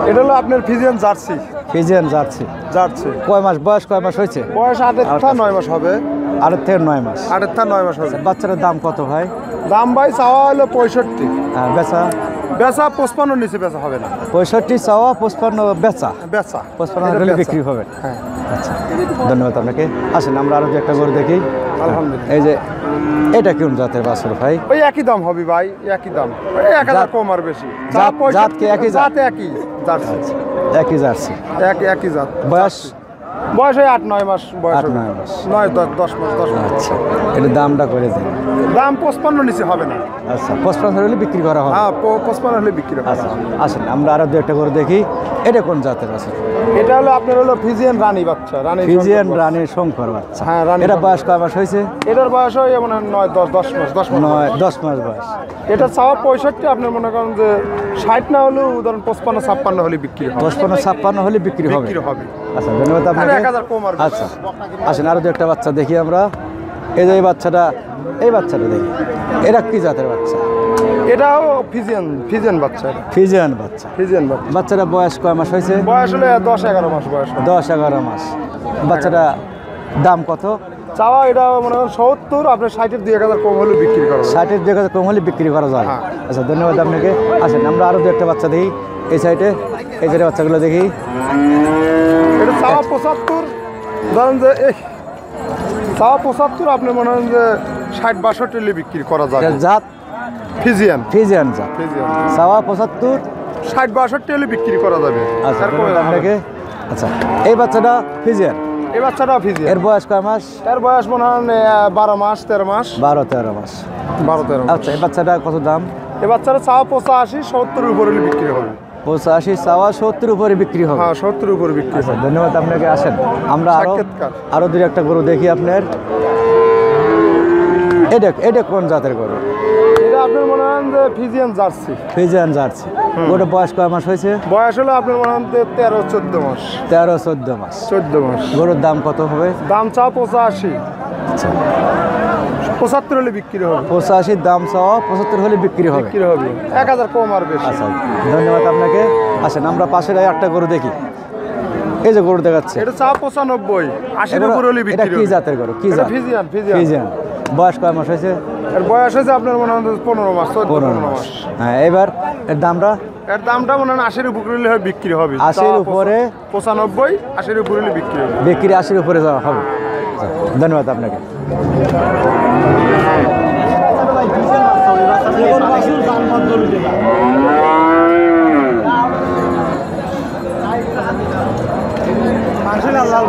এটা হলো আপনার Friesian jersey. Friesian jersey. Jersey কয় মাস বয়স, কয় মাস হয়েছে? বয়স 8 থেকে 9 মাস হবে। 8 থেকে 9 মাস। 8 থেকে 9 মাস হবে। বাচ্চাটার দাম কত ভাই? দাম ভাই চাওয়া হলো 65। হ্যাঁ, বেচা? বেচা 55 নিচে বেচা হবে না। 65 চাওয়া, 55 বেচা। বেচা 55 হলে বিক্রি হবে। হ্যাঁ। আচ্ছা, ধন্যবাদ আপনাকে। আসেন আমরা আরো একটা গরু দেখি। আলহামদুলিল্লাহ। এই যে এটা কোন জাতের বাছুর ভাই? ওই একই দাম হবে ভাই, একই দাম। ওই 1000 কম আর বেশি। জাত কি একই জাত? জাত একই জার্সি। একই জার্সি। একই জাত। বয়স? বয়স ওই 8-9 মাস বয়স। 8-9 মাস। 9-10 মাস 10 মাস। আচ্ছা, এটা দামটা করে দেন। দাম 55 নিচে হবে না। আচ্ছা, 55 হলে বিক্রি করা হবে। হ্যাঁ, 55 হলে বিক্রি হবে। আচ্ছা, আসেন আমরা আরো একটা গরু দেখি। এটা কোন জাতের বাছুর? এটা হলো আপনার হলো ফিজিয়ান রানী বাচ্চা। ফিজিয়ান রানী শঙ্কর বাচ্চা। হ্যাঁ, রানী। এটা বয়স কয় মাস হয়েছে? এটার বয়স হয় মনে হয় 9-10 মাস 10 মাস। 9-10 মাস বয়স। এটা চাওয়া 65, আপনার মনে করেন যে 60 না হলেও ধরুন 55-56 হলে বিক্রি হবে। 55-56 হলে বিক্রি হবে। বিক্রি হবে। আচ্ছা, ধন্যবাদ আপনাকে। 1000 কম আর। আচ্ছা, আসেন আরো একটা বাচ্চা দেখি আমরা। এই যে এই বাচ্চাটা দেখি। এটা কি জাতের বাচ্চা? এটাও ফিজিয়ান বাচ্চা। ফিজিয়ান বাচ্চা। ফিজিয়ান বাচ্চা। বাচ্চাটা বয়স কয় মাস হয়েছে? বয়স হলে 10-11 মাস বয়স। 10-11 মাস। বাচ্চাটা দাম কত? চাওয়া এটা মনে করেন 70, আপনার 60-এর 2-1000 কম হলে বিক্রি করা হবে। 60-এর 2,000 কম হলে বিক্রি করা যায়। হ্যাঁ। আচ্ছা, ধন্যবাদ আপনাকে। আসেন আমরা আরো একটা বাচ্চা দেখি। এই সাইডে বাচ্চাগুলো দেখি। এটা চাওয়া 75, ধরেন যে এই চাওয়া 75, আপনি মনে করেন যে 60-62 হলে বিক্রি করা যায়। এটা জাত? ফিজিয়ান। ফিজিয়ান জাত। ফিজিয়ান চাওয়া 75, 60-62 হলে বিক্রি করা যাবে। আচ্ছা, তারপরে ধন্যবাদ আপনাকে। আচ্ছা, এই বাচ্চাটা ফিজিয়ান। এই বাচ্চাটাও ফিজিয়ান। এর বয়স কয় মাস? এর বয়স মনে হয় 12 মাস 13 মাস। 12-13 মাস। 12-13 মাস। আচ্ছা, এই বাচ্চাটা কত দাম? এই বাচ্চাটা চাওয়া 85, 70-এর উপরে হলে বিক্রি হবে। 85 চাওয়া, 70 উপরে বিক্রি হবে। হ্যাঁ, 70-এর উপরে বিক্রি আচ্ছা, হবে। ধন্যবাদ আপনাকে। আসেন আমরা সাক্ষাৎকার। আরো দুই একটা গরু দেখি আপনার। এটা কোন জাতের গরু? এটা আপনার মনে হয় যে ফিজিয়ান জার্সি। Friesian jersey. গরুর বয়স কয় মাস হয়েছে? বয়স হলো আপনার মনে হয় 13-14 মাস। 13-14 মাস। 14 মাস। গরুর দাম কত হবে? দাম চাওয়া 85, আচ্ছা, 75 হলে বিক্রি হবে। 85 দাম চাওয়া, 75 হলে বিক্রি হবে। বিক্রি হবে 1000 কম আর বেশি। আচ্ছা, ধন্যবাদ আপনাকে। আসেন আমরা পাশের একটা গরু দেখি। এই যে গরু দেখাচ্ছে, এটা চাওয়া 95, 80-এর উপরে হলে এটা বিক্রি কি হবে। জাতের গরু? কি এটা জাত? ফিজিয়ান। ফিজিয়ান। বয়স কয় মাস হয়েছে? এর বয়স হয়েছে আপনার মনে হয় 15 মাস 14-15 মাস। হ্যাঁ, এবার এর দামটা? এর দামটা মনে হয় 80-এর উপরে হলে বিক্রি হবে। 80-এর উপরে? 95, 80-এর উপরে হলে বিক্রি হবে। বিক্রি 80-এর উপরে যাওয়া হবে। আচ্ছা, ধন্যবাদ আপনাকে। আল্লাহ